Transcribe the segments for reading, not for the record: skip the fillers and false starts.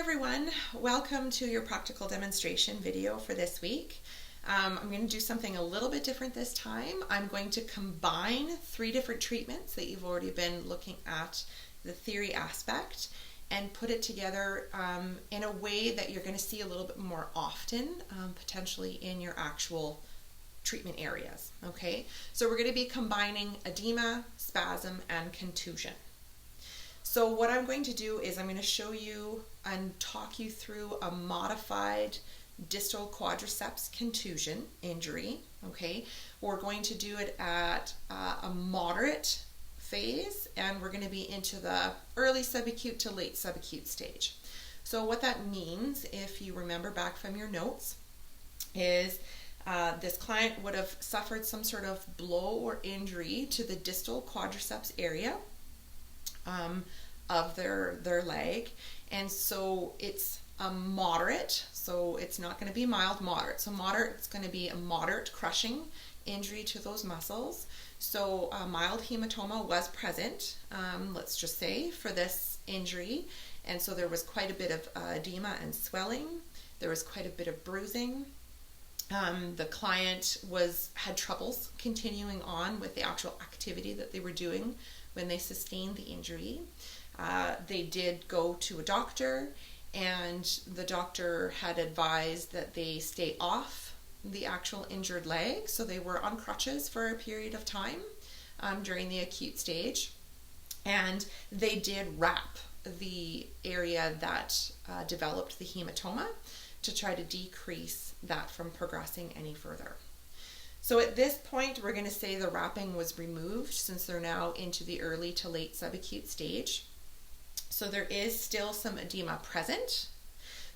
everyone, welcome to your practical demonstration video for this week. I'm going to do something a little bit different this time. I'm going to combine 3 different treatments that you've already been looking at the theory aspect and put it together in a way that you're going to see a little bit more often, potentially in your actual treatment areas. Okay, so we're going to be combining edema, spasm, and contusion. So what I'm going to do is I'm going to show you and talk you through a modified distal quadriceps contusion injury. Okay, we're going to do it at a moderate phase, and we're going to be into the early subacute to late subacute stage. So what that means, if you remember back from your notes, is this client would have suffered some sort of blow or injury to the distal quadriceps area of their leg, and so it's a moderate, so it's not going to be mild, moderate. So moderate, it's going to be a moderate crushing injury to those muscles. So a mild hematoma was present, let's just say, for this injury, and so there was quite a bit of edema and swelling. There was quite a bit of bruising. The client had troubles continuing on with the actual activity that they were doing when they sustained the injury. They did go to a doctor, and the doctor had advised that they stay off the actual injured leg, so they were on crutches for a period of time during the acute stage, and they did wrap the area that developed the hematoma to try to decrease that from progressing any further. So at this point, we're going to say the wrapping was removed since they're now into the early to late subacute stage. So there is still some edema present.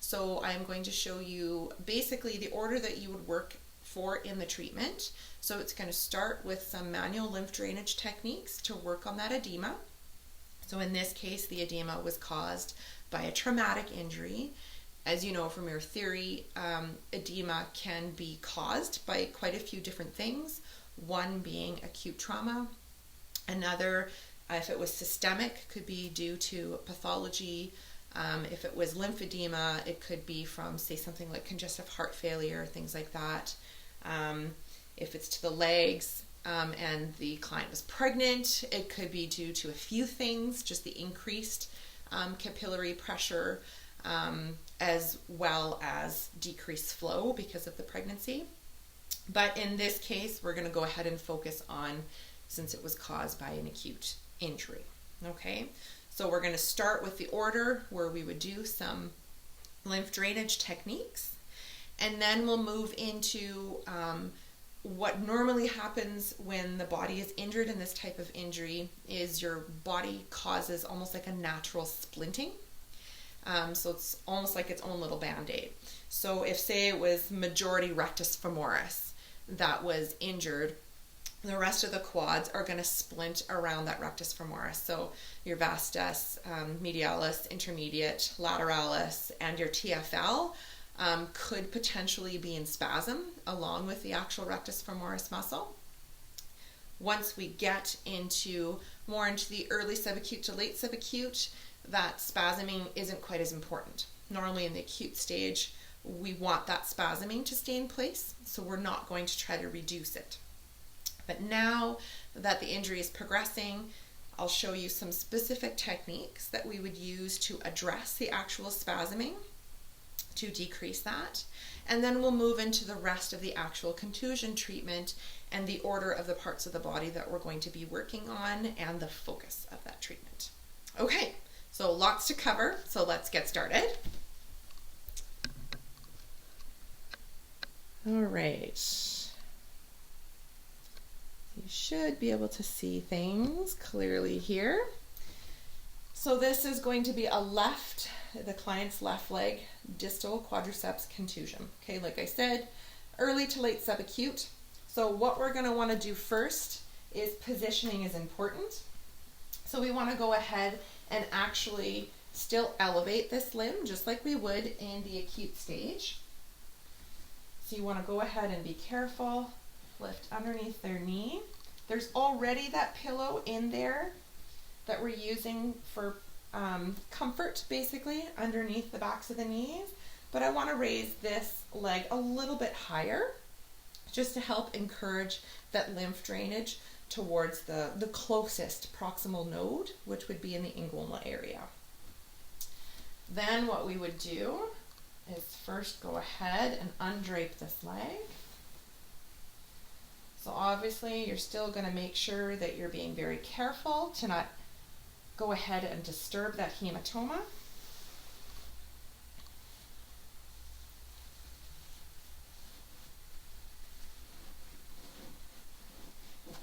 So I'm going to show you basically the order that you would work for in the treatment. So it's going to start with some manual lymph drainage techniques to work on that edema. So in this case, the edema was caused by a traumatic injury. As you know from your theory, edema can be caused by quite a few different things, one being acute trauma, another, if it was systemic, could be due to pathology. If it was lymphedema, it could be from, say, something like congestive heart failure, things like that. If it's to the legs and the client was pregnant, it could be due to a few things, just the increased capillary pressure, as well as decreased flow because of the pregnancy. But in this case, we're going to go ahead and focus on, since it was caused by an acute injury. Okay, so we're going to start with the order where we would do some lymph drainage techniques, and then we'll move into what normally happens when the body is injured in this type of injury is your body causes almost like a natural splinting. So it's almost like its own little band-aid. So if, say, it was majority rectus femoris that was injured, the rest of the quads are going to splint around that rectus femoris. So your vastus, medialis, intermediate, lateralis, and your TFL could potentially be in spasm along with the actual rectus femoris muscle. Once we get more into the early subacute to late subacute, that spasming isn't quite as important. Normally in the acute stage, we want that spasming to stay in place, so we're not going to try to reduce it. But now that the injury is progressing, I'll show you some specific techniques that we would use to address the actual spasming to decrease that. And then we'll move into the rest of the actual contusion treatment and the order of the parts of the body that we're going to be working on and the focus of that treatment. Okay, so lots to cover, so let's get started. All right. You should be able to see things clearly here. So this is going to be the client's left leg distal quadriceps contusion. Okay, like I said, early to late subacute. So what we're going to want to do first is positioning is important. So we want to go ahead and actually still elevate this limb just like we would in the acute stage. So you want to go ahead and be careful. Lift underneath their knee. There's already that pillow in there that we're using for comfort basically underneath the backs of the knees, but I want to raise this leg a little bit higher just to help encourage that lymph drainage towards the closest proximal node, which would be in the inguinal area. Then what we would do is first go ahead and undrape this leg. So obviously you're still going to make sure that you're being very careful to not go ahead and disturb that hematoma.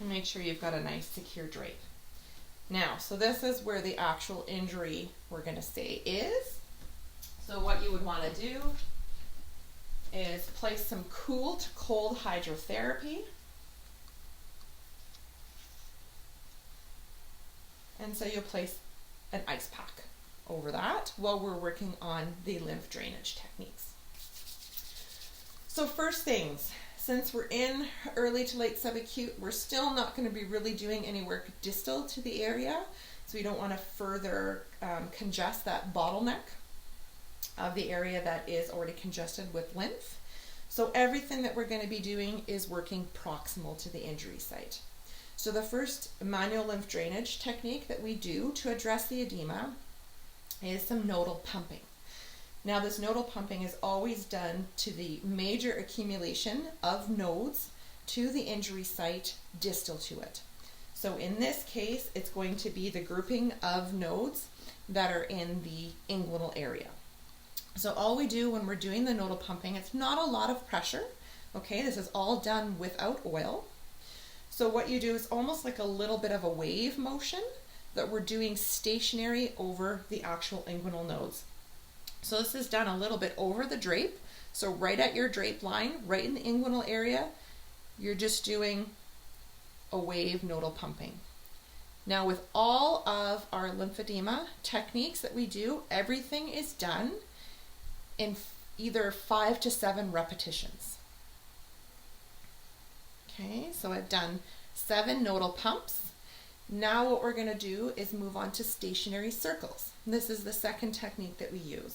And make sure you've got a nice secure drape. Now, so this is where the actual injury, we're going to say, is. So what you would want to do is place some cool to cold hydrotherapy. And so you'll place an ice pack over that while we're working on the lymph drainage techniques. So first things, since we're in early to late subacute, we're still not going to be really doing any work distal to the area. So we don't want to further congest that bottleneck of the area that is already congested with lymph. So everything that we're going to be doing is working proximal to the injury site. So the first manual lymph drainage technique that we do to address the edema is some nodal pumping. Now this nodal pumping is always done to the major accumulation of nodes to the injury site distal to it. So in this case, it's going to be the grouping of nodes that are in the inguinal area. So all we do when we're doing the nodal pumping, it's not a lot of pressure, okay? This is all done without oil. So what you do is almost like a little bit of a wave motion that we're doing stationary over the actual inguinal nodes. So this is done a little bit over the drape. So right at your drape line, right in the inguinal area, you're just doing a wave nodal pumping. Now with all of our lymphedema techniques that we do, everything is done in either 5 to 7 repetitions. Okay, so I've done 7 nodal pumps. Now what we're going to do is move on to stationary circles. This is the second technique that we use.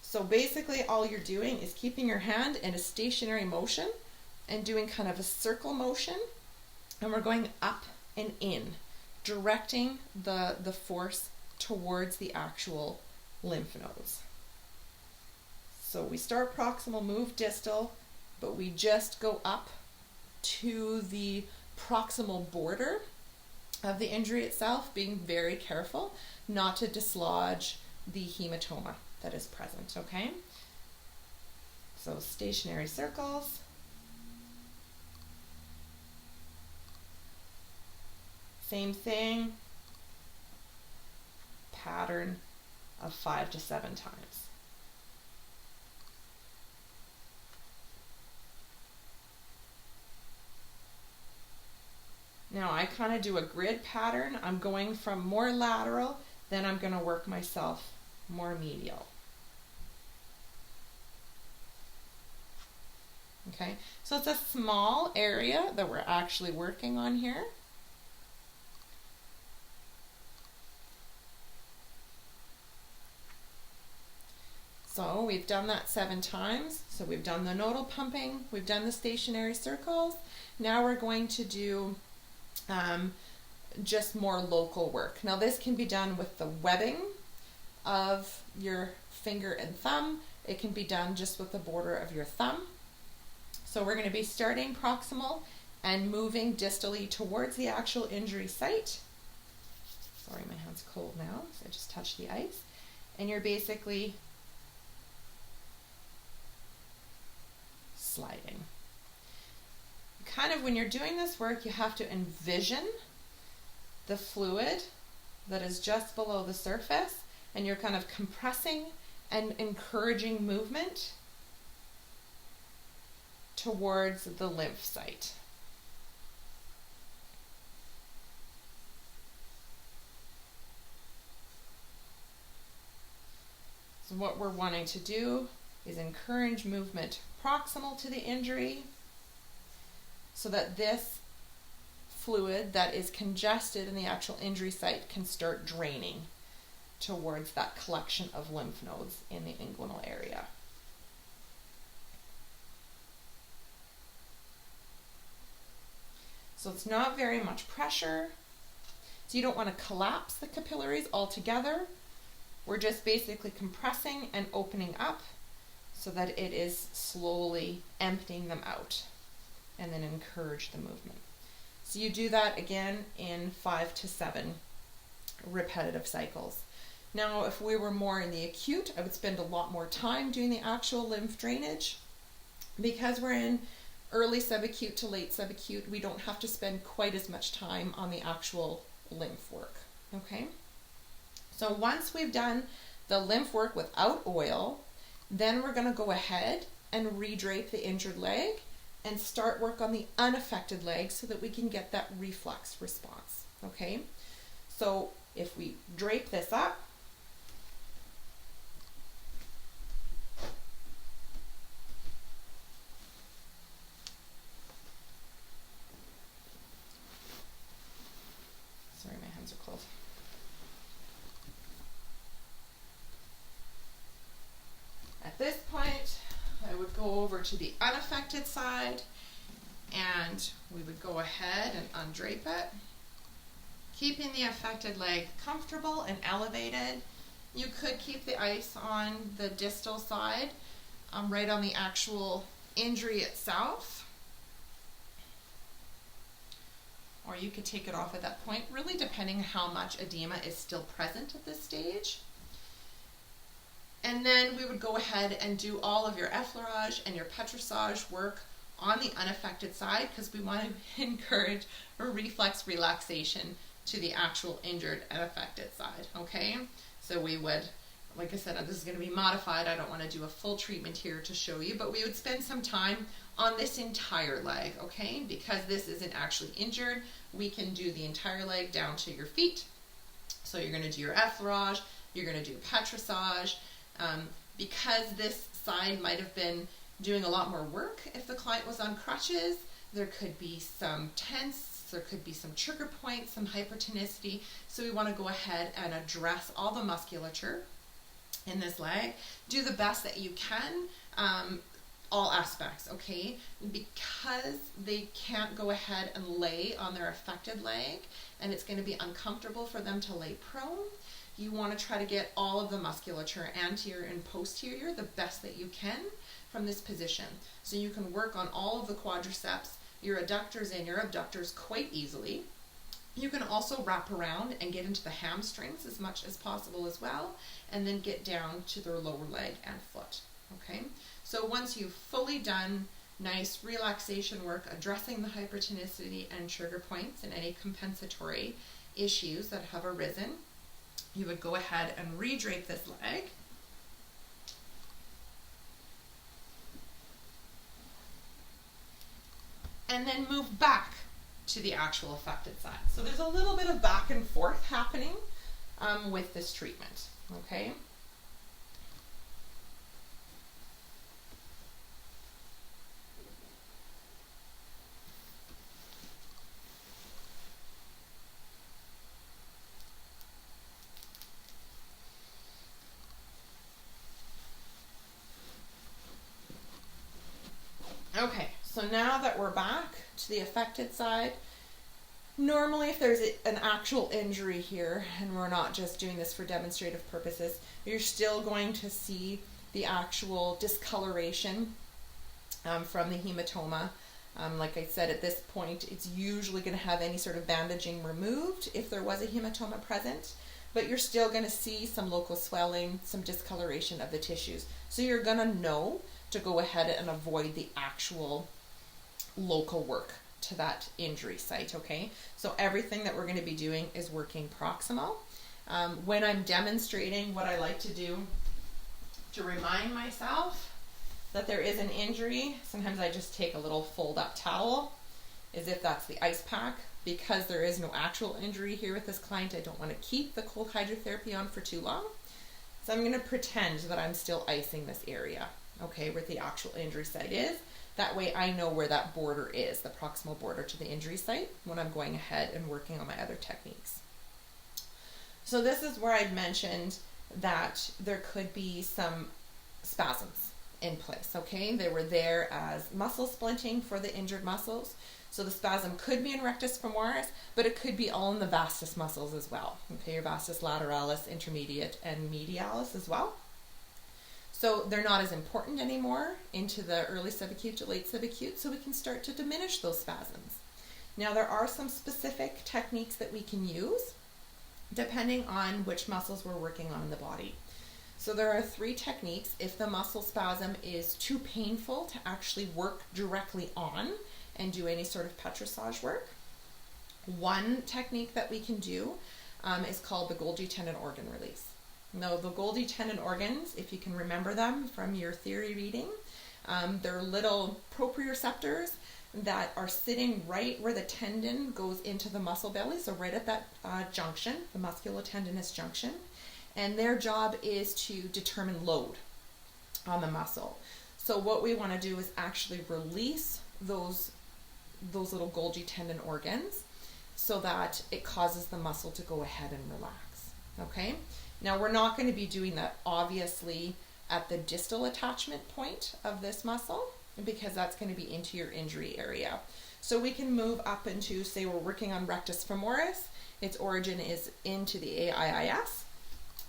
So basically all you're doing is keeping your hand in a stationary motion and doing kind of a circle motion, and we're going up and in, directing the force towards the actual lymph nodes. So we start proximal, move distal, but we just go up to the proximal border of the injury itself, being very careful not to dislodge the hematoma that is present, okay? So stationary circles. Same thing, pattern of 5 to 7 times. Now I kind of do a grid pattern. I'm going from more lateral, then I'm going to work myself more medial. Okay, so it's a small area that we're actually working on here. So we've done that 7 times. So we've done the nodal pumping, we've done the stationary circles. Now we're going to do just more local work. Now this can be done with the webbing of your finger and thumb. It can be done just with the border of your thumb. So we're going to be starting proximal and moving distally towards the actual injury site. Sorry, my hand's cold now, so I just touched the ice. And you're basically sliding. Kind of when you're doing this work, you have to envision the fluid that is just below the surface, and you're kind of compressing and encouraging movement towards the lymph site. So what we're wanting to do is encourage movement proximal to the injury so that this fluid that is congested in the actual injury site can start draining. towards that collection of lymph nodes in the inguinal area. So it's not very much pressure. So you don't want to collapse the capillaries altogether. We're just basically compressing and opening up so that it is slowly emptying them out, and then encourage the movement. So you do that again in 5 to 7 repetitive cycles. Now, if we were more in the acute, I would spend a lot more time doing the actual lymph drainage. Because we're in early subacute to late subacute, we don't have to spend quite as much time on the actual lymph work, okay? So once we've done the lymph work without oil, then we're gonna go ahead and re-drape the injured leg and start work on the unaffected leg so that we can get that reflex response, okay? So if we drape this up, sorry, my hands are closed. At this point, I would go over to the unaffected side and we would go ahead and undrape it, keeping the affected leg comfortable and elevated. You could keep the ice on the distal side, right on the actual injury itself, or you could take it off at that point, really depending how much edema is still present at this stage. And then we would go ahead and do all of your effleurage and your petrissage work on the unaffected side, because we want to encourage a reflex relaxation to the actual injured and affected side, okay? So we would, like I said, this is going to be modified. I don't want to do a full treatment here to show you, but we would spend some time on this entire leg, okay? Because this isn't actually injured, we can do the entire leg down to your feet. So you're going to do your effleurage, you're going to do petrissage. Because this side might have been doing a lot more work if the client was on crutches, there could be some tense, there could be some trigger points, some hypertonicity. So we want to go ahead and address all the musculature in this leg. Do the best that you can, all aspects, okay? Because they can't go ahead and lay on their affected leg, and it's going to be uncomfortable for them to lay prone. You want to try to get all of the musculature, anterior and posterior, the best that you can from this position. So you can work on all of the quadriceps, your adductors and your abductors quite easily. You can also wrap around and get into the hamstrings as much as possible as well, and then get down to their lower leg and foot, okay? So once you've fully done nice relaxation work, addressing the hypertonicity and trigger points and any compensatory issues that have arisen, you would go ahead and re-drape this leg. And then move back to the actual affected side. So there's a little bit of back and forth happening with this treatment, okay? Okay, so now that we're back to the affected side, normally if there's an actual injury here, and we're not just doing this for demonstrative purposes, you're still going to see the actual discoloration from the hematoma. Like I said, at this point, it's usually going to have any sort of bandaging removed if there was a hematoma present, but you're still going to see some local swelling, some discoloration of the tissues. So you're going to know to go ahead and avoid the actual local work to that injury site, okay? So everything that we're going to be doing is working proximal. When I'm demonstrating, what I like to do to remind myself that there is an injury, sometimes I just take a little fold-up towel, as if that's the ice pack. Because there is no actual injury here with this client, I don't want to keep the cold hydrotherapy on for too long. So I'm going to pretend that I'm still icing this area, okay, where the actual injury site is. That way I know where that border is, the proximal border to the injury site, when I'm going ahead and working on my other techniques. So this is where I'd mentioned that there could be some spasms in place, okay? They were there as muscle splinting for the injured muscles. So the spasm could be in rectus femoris, but it could be all in the vastus muscles as well, okay? Your vastus lateralis, intermediate, and medialis as well. So they're not as important anymore into the early subacute to late subacute, so we can start to diminish those spasms. Now there are some specific techniques that we can use depending on which muscles we're working on in the body. So there are 3 techniques if the muscle spasm is too painful to actually work directly on and do any sort of petrissage work. One technique that we can do is called the Golgi tendon organ release. Now the Golgi tendon organs, if you can remember them from your theory reading, they're little proprioceptors that are sitting right where the tendon goes into the muscle belly, so right at that junction, the musculotendinous junction, and their job is to determine load on the muscle. So what we want to do is actually release those little Golgi tendon organs so that it causes the muscle to go ahead and relax, okay? Now we're not going to be doing that obviously at the distal attachment point of this muscle, because that's going to be into your injury area. So we can move up into, say we're working on rectus femoris, its origin is into the AIIS.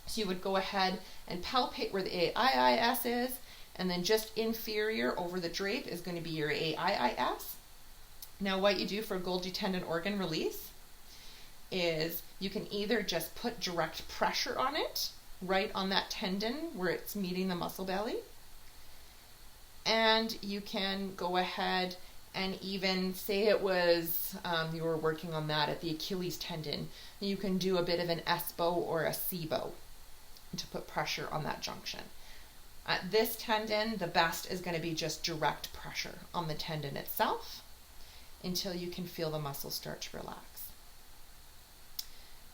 So you would go ahead and palpate where the AIIS is, and then just inferior over the drape is going to be your AIIS. Now what you do for Golgi tendon organ release is you can either just put direct pressure on it, right on that tendon where it's meeting the muscle belly, and you can go ahead and even say it was you were working on that at the Achilles tendon, you can do a bit of an S-bow or a C-bow to put pressure on that junction. At this tendon, the best is going to be just direct pressure on the tendon itself until you can feel the muscle start to relax.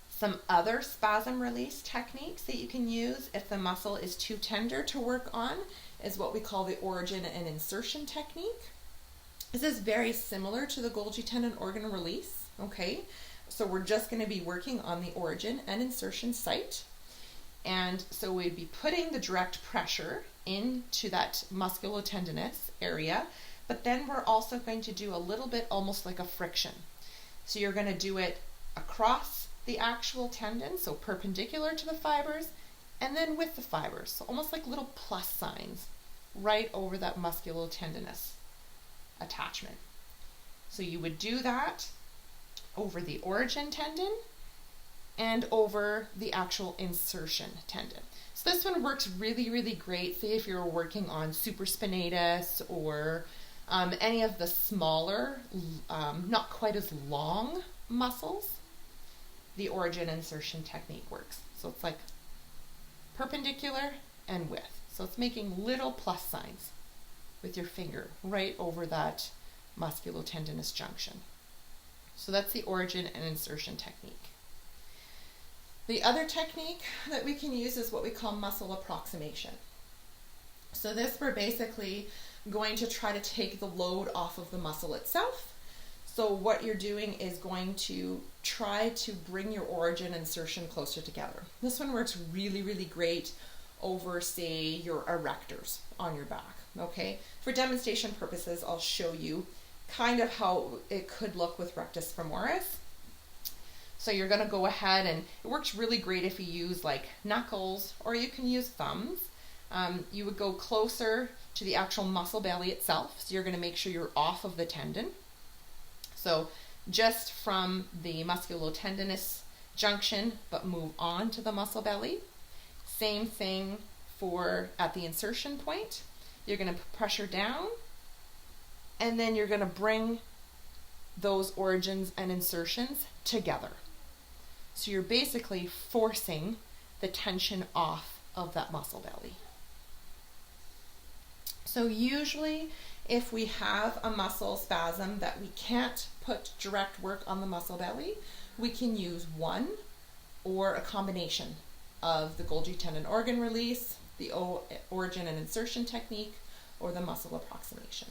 Some other spasm release techniques that you can use if the muscle is too tender to work on is what we call the origin and insertion technique. This is very similar to the Golgi tendon organ release, okay? So we're just going to be working on the origin and insertion site. And so we'd be putting the direct pressure into that musculotendinous area, but then we're also going to do a little bit almost like a friction. So you're going to do it across the actual tendon, so perpendicular to the fibers, and then with the fibers, so almost like little plus signs right over that musculotendinous attachment. So you would do that over the origin tendon and over the actual insertion tendon. So this one works really, really great, say if you're working on supraspinatus or any of the smaller, not quite as long muscles. The origin insertion technique works. So it's like perpendicular and with. So it's making little plus signs with your finger right over that musculotendinous junction. So that's the origin and insertion technique. The other technique that we can use is what we call muscle approximation. So this, we're basically going to try to take the load off of the muscle itself. So what you're doing is going to try to bring your origin and insertion closer together. This one works really, really great over, say, your erectors on your back, okay? For demonstration purposes, I'll show you kind of how it could look with rectus femoris. So you're going to go ahead, and it works really great if you use like knuckles, or you can use thumbs. You would go closer to the actual muscle belly itself, so you're going to make sure you're off of the tendon. So just from the musculotendinous junction, but move on to the muscle belly. Same thing for at the insertion point. You're going to put pressure down, and then you're going to bring those origins and insertions together. So you're basically forcing the tension off of that muscle belly. So usually if we have a muscle spasm that we can't put direct work on the muscle belly, we can use one or a combination of the Golgi tendon organ release, the origin and insertion technique, or the muscle approximation.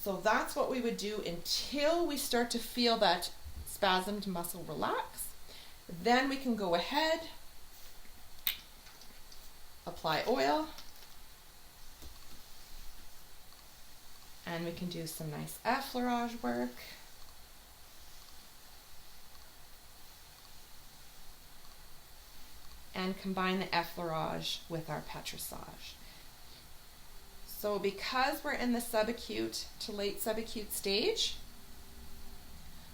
So that's what we would do until we start to feel that spasmed muscle relax. Then we can go ahead, apply oil, and we can do some nice effleurage work. And combine the effleurage with our petrissage. So because we're in the subacute to late subacute stage,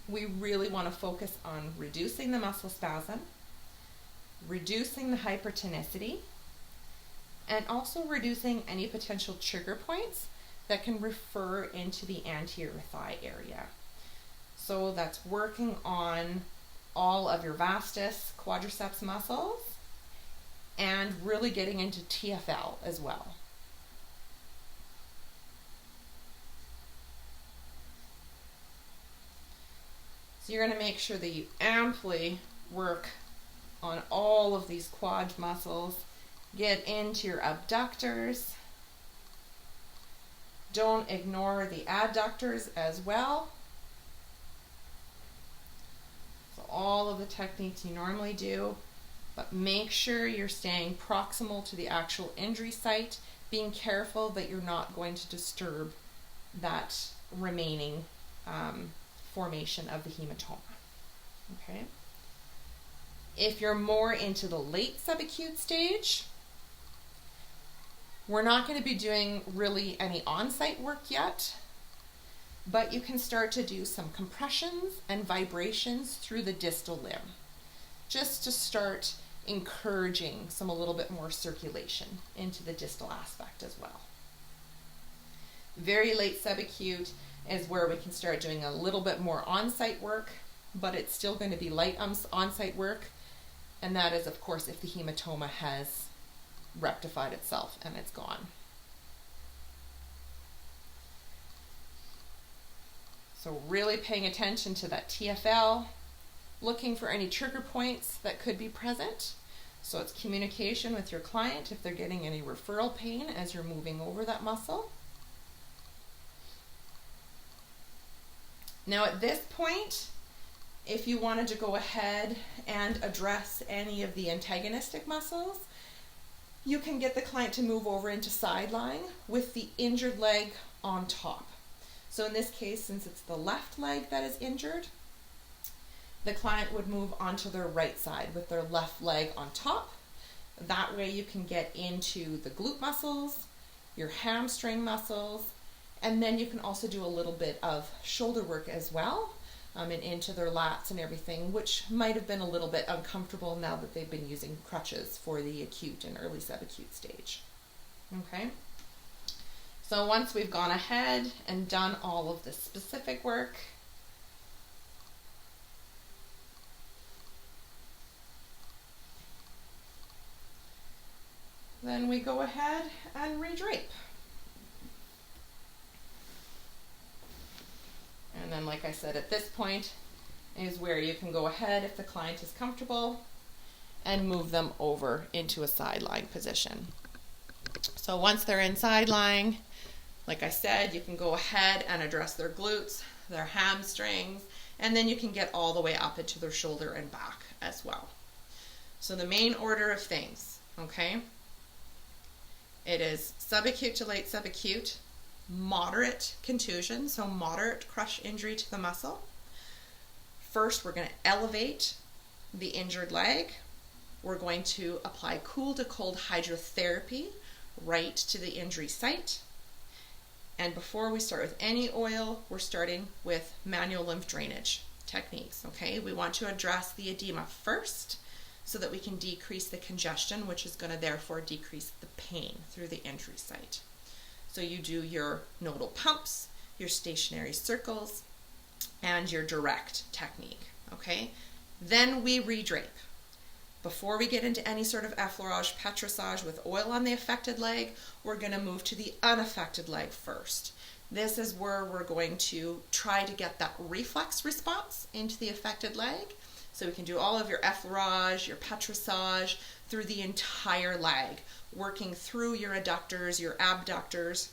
we really want to focus on reducing the muscle spasm, reducing the hypertonicity, and also reducing any potential trigger points that can refer into the anterior thigh area. So that's working on all of your vastus, quadriceps muscles, and really getting into TFL as well. So you're going to make sure that you amply work on all of these quad muscles. Get into your abductors. Don't ignore the adductors as well. So all of the techniques you normally do, but make sure you're staying proximal to the actual injury site, being careful that you're not going to disturb that remaining formation of the hematoma. Okay. If you're more into the late subacute stage, we're not going to be doing really any on-site work yet, but you can start to do some compressions and vibrations through the distal limb, just to start encouraging some a little bit more circulation into the distal aspect as well. Very late subacute is where we can start doing a little bit more on-site work, but it's still going to be light on-site work, and that is, of course, if the hematoma has rectified itself and it's gone. So really paying attention to that TFL, looking for any trigger points that could be present. So it's communication with your client if they're getting any referral pain as you're moving over that muscle. Now at this point, if you wanted to go ahead and address any of the antagonistic muscles, you can get the client to move over into sideline with the injured leg on top. So in this case, since it's the left leg that is injured, the client would move onto their right side with their left leg on top. That way you can get into the glute muscles, your hamstring muscles, and then you can also do a little bit of shoulder work as well, and into their lats and everything, which might have been a little bit uncomfortable now that they've been using crutches for the acute and early subacute stage. Okay. So once we've gone ahead and done all of the specific work, then we go ahead and redrape. And then, like I said, at this point is where you can go ahead, if the client is comfortable, and move them over into a side lying position. So once they're in side lying, like I said, you can go ahead and address their glutes, their hamstrings, and then you can get all the way up into their shoulder and back as well. So the main order of things, okay? It is subacute to late subacute, moderate contusion, so moderate crush injury to the muscle. First, we're going to elevate the injured leg. We're going to apply cool to cold hydrotherapy right to the injury site. And before we start with any oil, we're starting with manual lymph drainage techniques, okay? We want to address the edema first so that we can decrease the congestion, which is going to therefore decrease the pain through the injury site. So you do your nodal pumps, your stationary circles, and your direct technique, okay? Then we redrape. Before we get into any sort of effleurage, petrissage with oil on the affected leg, we're going to move to the unaffected leg first. This is where we're going to try to get that reflex response into the affected leg. So we can do all of your effleurage, your petrissage through the entire leg, working through your adductors, your abductors,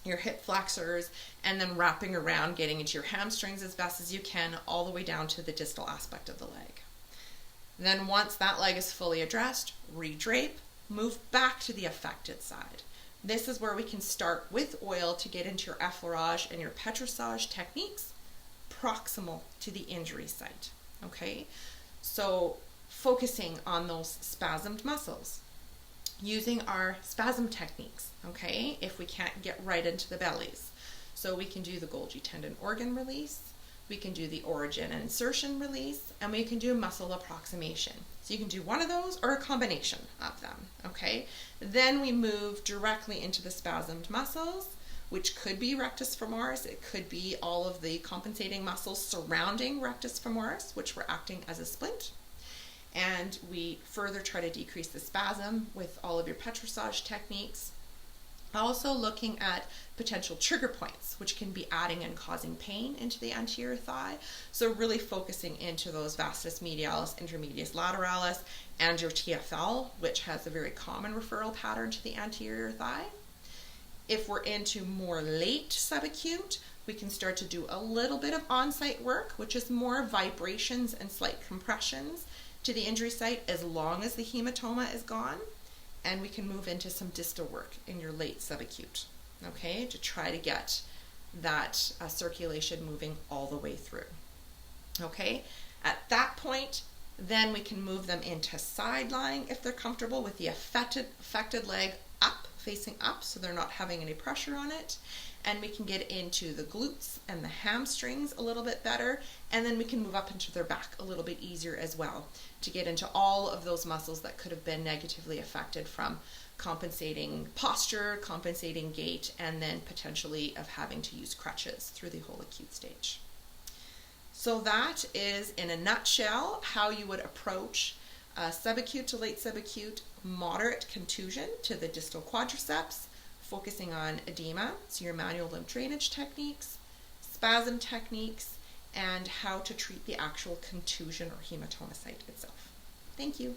your hip flexors, and then wrapping around, getting into your hamstrings as best as you can, all the way down to the distal aspect of the leg. Then once that leg is fully addressed, redrape, move back to the affected side. This is where we can start with oil to get into your effleurage and your petrissage techniques proximal to the injury site, okay? So focusing on those spasmed muscles, using our spasm techniques, okay, if we can't get right into the bellies. So we can do the Golgi tendon organ release, we can do the origin and insertion release, and we can do muscle approximation. So you can do one of those or a combination of them, okay? Then we move directly into the spasmed muscles, which could be rectus femoris, it could be all of the compensating muscles surrounding rectus femoris, which were acting as a splint. And we further try to decrease the spasm with all of your petrissage techniques. Also looking at potential trigger points, which can be adding and causing pain into the anterior thigh. So really focusing into those vastus medialis, intermedius lateralis, and your TFL, which has a very common referral pattern to the anterior thigh. If we're into more late subacute, we can start to do a little bit of on-site work, which is more vibrations and slight compressions to the injury site as long as the hematoma is gone. And we can move into some distal work in your late subacute, okay, to try to get that circulation moving all the way through, okay. At that point, then we can move them into side lying if they're comfortable with the affected leg up, facing up, so they're not having any pressure on it. And we can get into the glutes and the hamstrings a little bit better, and then we can move up into their back a little bit easier as well to get into all of those muscles that could have been negatively affected from compensating posture, compensating gait, and then potentially of having to use crutches through the whole acute stage. So that is, in a nutshell, how you would approach subacute to late subacute moderate contusion to the distal quadriceps, focusing on edema, so your manual lymph drainage techniques, spasm techniques, and how to treat the actual contusion or hematoma site itself. Thank you.